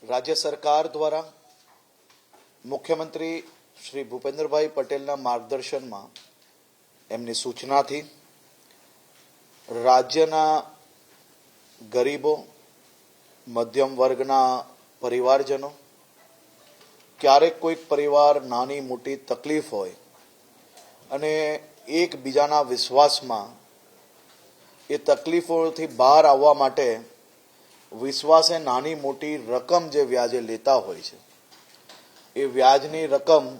राज्य सरकार द्वारा मुख्यमंत्री श्री भूपेन्द्रभाई पटेलना मार्गदर्शन में एमनी सूचना थी राज्यना गरीबों मध्यम वर्गना परिवारजनों क्यारेक कोईक परिवार नानी मोटी तकलीफ होय अने एक बीजाना विश्वास में ए तकलीफों बहार आववा माटे विश्वासे नानी मोटी रकम जे व्याजे लेता होय छे ए व्याजनी रकम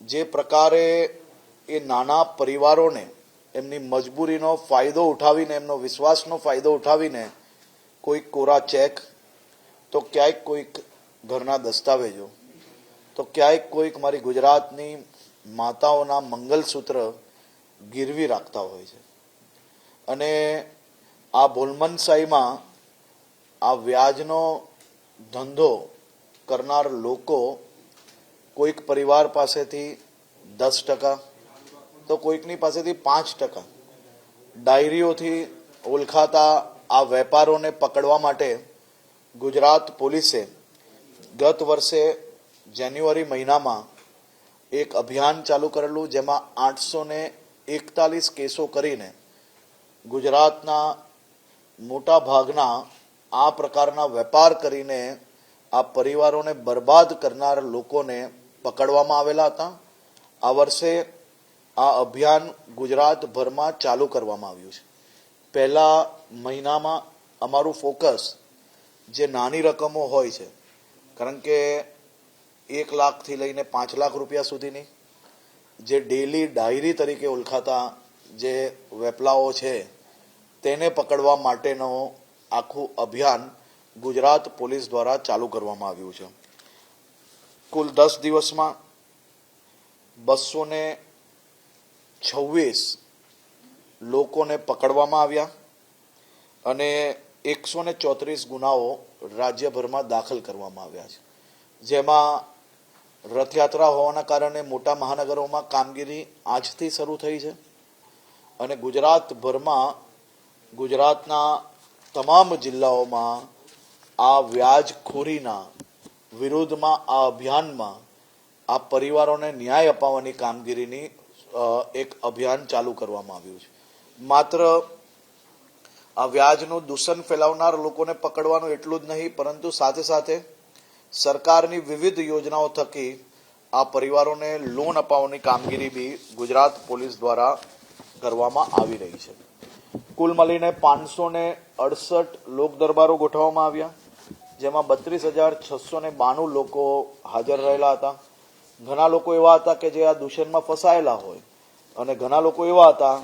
जे प्रकारे ए नाना परिवारों ने एमनी मजबूरीनो फायदो उठावीने एमनो विश्वासनो फायदो उठावीने कोई कोरा चेक तो क्यांक कोईक घरना दस्तावेजो तो क्यांक कोईक मारी गुजरातनी माताओना मंगलसूत्र गिरवी राखता होय छे अने आ भोलमनशाहीमां आ व्याजनो धंधो करनार लोको कोईक परिवार पासेथी 10% तो कोईकनी पासेथी 5% डायरीओथी ओळखाता आ वेपारोने पकड़वा माटे गुजरात पोलीसे गत वर्षे जान्युआरी महीनामां एक अभियान चालू करेलू जेमां 841 केसो करीने गुजरातना मोटा भागना आ प्रकारना वेपार करीने आ परिवारोने बर्बाद करनार लोकोने पकड़वामां आवेला हता। आ वर्षे आ अभियान गुजरात भरमां चालू करवामां आव्युं छे। पहला महीनामां अमारुं फोकस जे नानी रकमो होय छे कारण के 1 लाख थी लईने 5 लाख रुपया सुधीनी जे डेली डायरी तरीके ओळखाता जे वेपलाओ छे तेने पकड़वा माटेनो आखुं अभियान गुजरात पोलीस द्वारा चालू करवामां आव्युं छे। कुल 10 दिवसमां 226 लोकोने पकड़वामां आव्या अने 134 गुनाओ राज्यभरमां दाखल करवामां आव्या छे जेमां रथयात्रा होवाना कारणे मोटा महानगरोमां कामगीरी आजथी शरू थई छे अने गुजरातभरमां गुजरातना तमाम जिल्लाओमां आ व्याजखोरीना विरोधमां आ अभियानमां आ परिवारोने न्याय अपाववानी कामगीरीनी एक अभियान चालू करवामां आव्युं छे। मात्र आ व्याजनुं दूषण फैलावनार लोकोने पकड़वानुं एटलुं ज नहीं परंतु साथे साथे सरकारनी विविध योजनाओं थकी आ परिवारोने लोन अपाववानी कामगीरी भी गुजरात पोलीस द्वारा करवामां आवी रही छे। कुल मळीने 568 लोक दरबारो गोठववामां आव्या जेमां 32,692 लोको हाजर रहेला हता। घणा लोको एवा हता के जे आ दूषणमां फसायेला होय अने घणा लोको एवा हता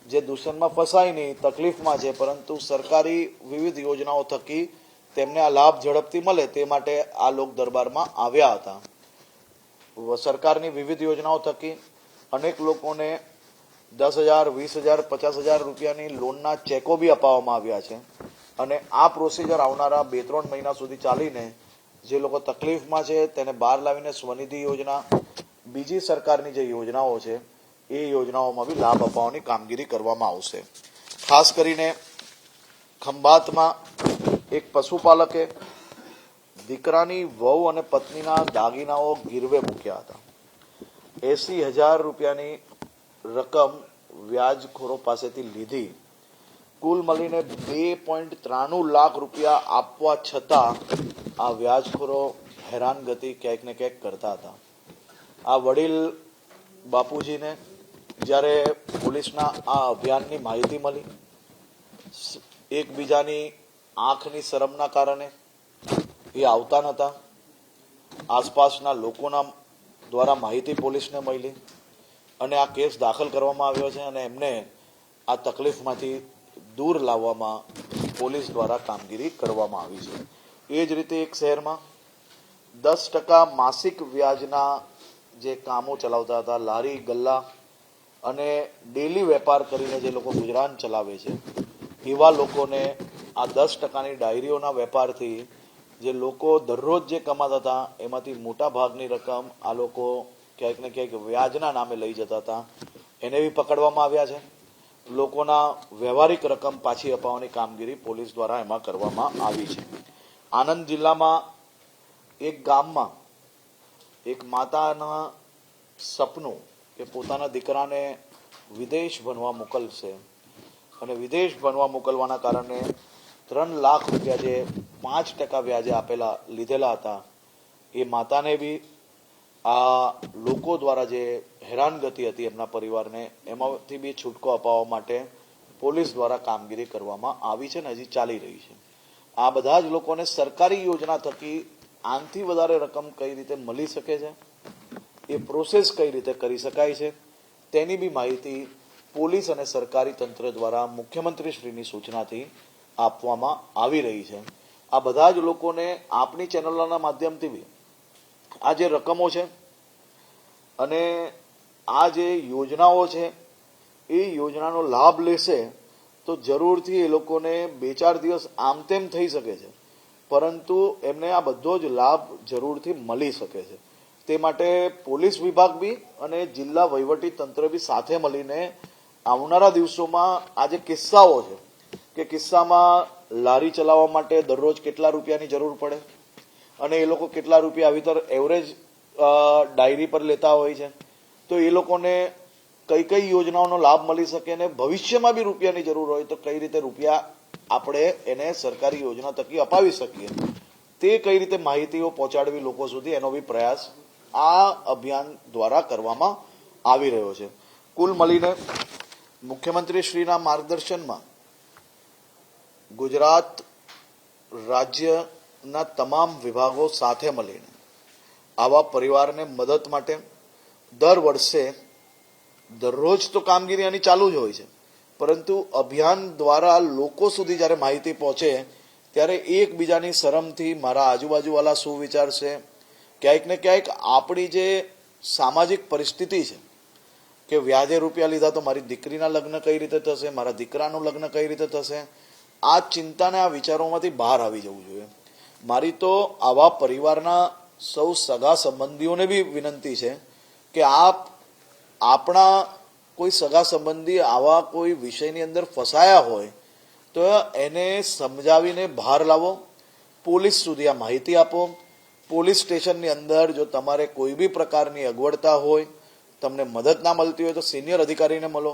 जे दूषणमां फसाय नहीं तकलीफमां छे परंतु सरकारी विविध योजनाओं थकी तेमने आ लाभ झड़पथी मळे ते माटे आ लोक दरबारमां आव्या हता। सरकारनी विविध योजनाओं थकी अनेक लोकोने 10,000, 20,000, 50,000 रुपयानी लोनना चेको भी अपाववामां आव्या छे अने आ प्रोसिजर आवनारा 2-3 महीना सुधी चालीने जे लोको तकलीफमां छे तेने बहार लावीने स्वनिधि योजना बीजी सरकारनी जे योजनाओ छे ए योजनाओमां भी लाभ अपाववानी कामगीरी करवामां आवशे। खास करीने खंभातमां एक पशुपालके दीकरानी वहू अने पत्नीना दागीनाओ गिरवे मूक्या हता। 80,000 रुपयानी रकम व्याजखोरो पासेथी लीधी। कुल मळीने 2.93 लाख रुपया आपवा छतां आ व्याजखोरो हैरानगति क्यांक ने क्यांक करता हता। आ वडील बापूजीने ज्यारे पोलीसना आ अभियाननी माहिती मळी एकबीजानी आंखनी शरमना कारणे ए आवता नता। आसपासना लोकोना द्वारा माहिती पोलीसने मळी अने आ केस दाखल करवामां आव्यो छे अने एमने आ तकलीफमांथी दूर लाववामां पोलीस द्वारा कामगीरी करवामां आवी छे। ए ज रीते एक शहेरमां 10% मासिक व्याजना जे कामो चलावता हता लारी गल्ला अने डेली वेपार करीने जे लोको गुजरान चलावे छे एवा लोकोने आ 10%ની डायरीओना वेपारथी जे लोको दररोज जे कमाता हता एमांथी मोटा भागनी रकम आ लोको क्यांक ने क्यांक व्याजना नामे लई जता हता एने भी पकड़वामां आव्या छे। लोकोना व्यवहारिक रकम पाછી અપાવવાની કામગીરી પોલીસ દ્વારા એમાં કરવામાં આવી છે। આણંદ જિલ્લામાં એક ગામમાં એક માતાના સપનું કે પોતાના દીકરાને વિદેશ ભણવા મોકલશે અને વિદેશ ભણવા મોકલવાના કારણે 3 લાખ રૂપિયા જે 5% વ્યાજે લીધેલા હતા એ માતાને બી આ લોકો દ્વારા જે હેરાનગતિ હતી એમના પરિવારને એમાંથી બી છૂટકો અપાવવા માટે પોલીસ દ્વારા કામગીરી કરવામાં આવી છે ને હજી ચાલી રહી છે. આ બધા જ લોકોને સરકારી યોજના થકી આનાથી વધારે રકમ કઈ રીતે મળી શકે છે, એ પ્રોસેસ કઈ રીતે કરી શકાય છે, તેની બી માહિતી પોલીસ અને સરકારી તંત્ર દ્વારા મુખ્યમંત્રીશ્રીની સૂચનાથી આપવામાં આવી રહી છે. આ બધા જ લોકોને આપની ચેનલોના માધ્યમથી બી આ જે રકમો છે અને આ જે યોજનાઓ છે એ યોજનાનો લાભ લેશે તો જરૂરથી એ લોકોને 2-4 દિવસ આમ તેમ થઈ શકે છે, પરંતુ એમને આ બધો જ લાભ જરૂરથી મળી શકે છે. તે માટે પોલીસ વિભાગ બી અને જિલ્લા વહીવટી તંત્ર બી સાથે મળીને આવનારા દિવસોમાં આ જે કિસ્સાઓ છે કે કિસ્સામાં લારી ચલાવવા માટે દરરોજ કેટલા રૂપિયાની જરૂર પડે અને એ લોકો કેટલા રૂપિયા આવી તર એવરેજ ડાયરી પર લેતા હોય છે, તો એ લોકોને કઈ કઈ યોજનાઓનો લાભ મળી શકે અને ભવિષ્યમાં બી રૂપિયાની જરૂર હોય તો કઈ રીતે રૂપિયા આપણે એને સરકારી યોજના થકી અપાવી શકીએ, તે કઈ રીતે માહિતીઓ પહોંચાડવી લોકો સુધી, એનો બી પ્રયાસ આ અભિયાન દ્વારા કરવામાં આવી રહ્યો છે. કુલ મળીને મુખ્યમંત્રીશ્રીના માર્ગદર્શનમાં ગુજરાત રાજ્યના તમામ વિભાગો સાથે મળીને આવા પરિવારને મદદ માટે દર વર્ષે દરરોજ તો કામગીરી આની ચાલુ જ હોય છે, પરંતુ અભિયાન દ્વારા લોકો સુધી જ્યારે માહિતી પહોંચે ત્યારે એકબીજાની શરમથી મારા આજુબાજુવાળા શું વિચારશે, ક્યાંક ને ક્યાંક આપણી જે સામાજિક પરિસ્થિતિ છે કે વ્યાજે રૂપિયા લીધા તો મારી દીકરીના લગ્ન કઈ રીતે થશે, મારા દીકરાનું લગ્ન કઈ રીતે થશે, આ ચિંતાને આ વિચારોમાંથી બહાર આવી જવું જોઈએ. મારી તો આવા પરિવારના સૌ સગા સંબંધીઓને બી વિનંતી છે કે આપણા કોઈ સગા સંબંધી આવા કોઈ વિષયની અંદર ફસાયા હોય તો એને સમજાવીને બહાર લાવો, પોલીસ સુધી આ માહિતી આપો. પોલીસ સ્ટેશનની અંદર જો તમારે કોઈ બી પ્રકારની અગવડતા હોય, તમને મદદ ના મળતી હોય તો સિનિયર અધિકારીને મળો.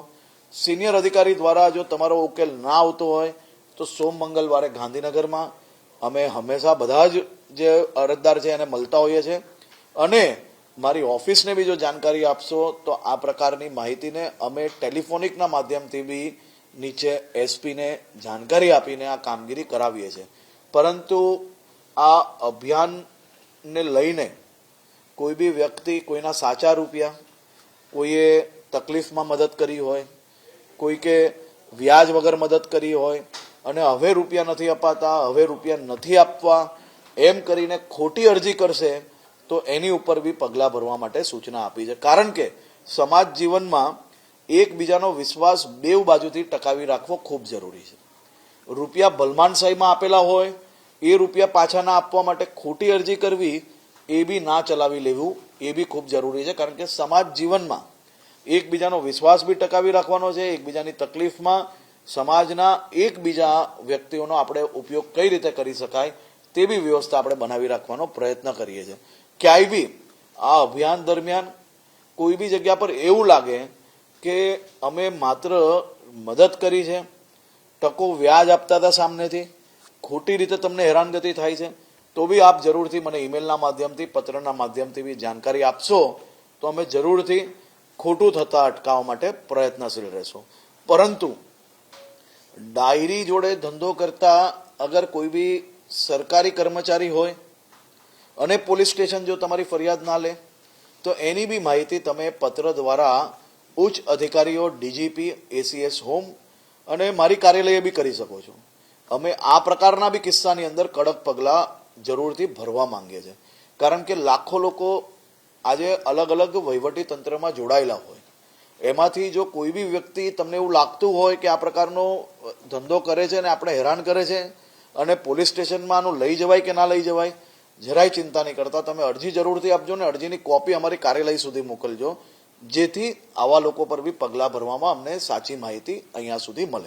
સિનિયર અધિકારી દ્વારા જો તમારો ઉકેલ ના આવતો હોય તો સોમ મંગળવારે ગાંધીનગરમાં અમે હંમેશા બધા જ જે અરજદાર છે એને મળતા હોઈએ છીએ અને મારી ઓફિસને બી જો જાણકારી આપશો તો આ પ્રકારની માહિતીને અમે ટેલિફોનિકના માધ્યમથી બી નીચે એસપીને જાણકારી આપીને આ કામગીરી કરાવીએ છીએ. પરંતુ આ અભિયાનને લઈને કોઈ બી વ્યક્તિ કોઈના સાચા રૂપિયા, કોઈએ તકલીફમાં મદદ કરી હોય, કોઈ કે વ્યાજ વગર મદદ કરી હોય અને હવે રૂપિયા નથી અપાતા, હવે રૂપિયા નથી આપવા એમ કરીને ખોટી અરજી કરશે તો એની ઉપર બી પગલાં ભરવા માટે સૂચના આપી છે. કારણ કે સમાજ જીવનમાં એકબીજાનો વિશ્વાસ બેવ બાજુથી ટકાવી રાખવો ખૂબ જરૂરી છે. રૂપિયા ભલમાનશાહીમાં આપેલા હોય એ રૂપિયા પાછા ના આપવા માટે ખોટી અરજી કરવી એ બી ના ચલાવી લેવું એ બી ખૂબ જરૂરી છે. કારણ કે સમાજ જીવનમાં એકબીજાનો વિશ્વાસ બી ટકાવી રાખવાનો છે, એકબીજાની તકલીફમાં સમાજના એકબીજા વ્યક્તિઓનો આપણે ઉપયોગ કઈ રીતે કરી શકાય તે બી વ્યવસ્થા આપણે બનાવી રાખવાનો પ્રયત્ન કરીએ છીએ. ક્યાંય બી આ અભિયાન દરમિયાન કોઈ બી જગ્યા પર એવું લાગે કે અમે માત્ર મદદ કરી છે, ટકો વ્યાજ આપતા હતા સામનેથી, ખોટી રીતે તમને હેરાનગતિ થાય છે, તો બી આપ જરૂરથી મને ઈમેલના માધ્યમથી, પત્રના માધ્યમથી બી જાણકારી આપશો તો અમે જરૂરથી ખોટું થતા અટકાવવા માટે પ્રયત્નશીલ રહેશું. પરંતુ ડાયરી જોડે ધંધો કરતા અગર કોઈ બી સરકારી કર્મચારી હોય અને પોલીસ સ્ટેશન જો તમારી ફરિયાદ ના લે તો એની બી માહિતી તમે પત્ર દ્વારા ઉચ્ચ અધિકારીઓ, ડીજીપી, એસીએસ હોમ અને મારી કાર્યાલયે બી કરી શકો છો. અમે આ પ્રકારના બી કિસ્સાની અંદર કડક પગલાં જરૂરથી ભરવા માંગીએ છીએ. કારણ કે લાખો લોકો આજે અલગ અલગ વહીવટી તંત્રમાં જોડાયેલા હોય, એમાંથી જો કોઈ બી વ્યક્તિ તમને એવું લાગતું હોય કે આ પ્રકારનો ધંધો કરે છે અને આપણે હેરાન કરે છે અને પોલીસ સ્ટેશનમાં આનું લઈ જવાય કે ના લઈ જવાય, જરાય ચિંતા નહીં કરતા, તમે અરજી જરૂરથી આપજો ને અરજીની કોપી અમારી કાર્યાલય સુધી મોકલજો, જેથી આવા લોકો પર બી પગલાં ભરવામાં અમને સાચી માહિતી અહીંયા સુધી મળે.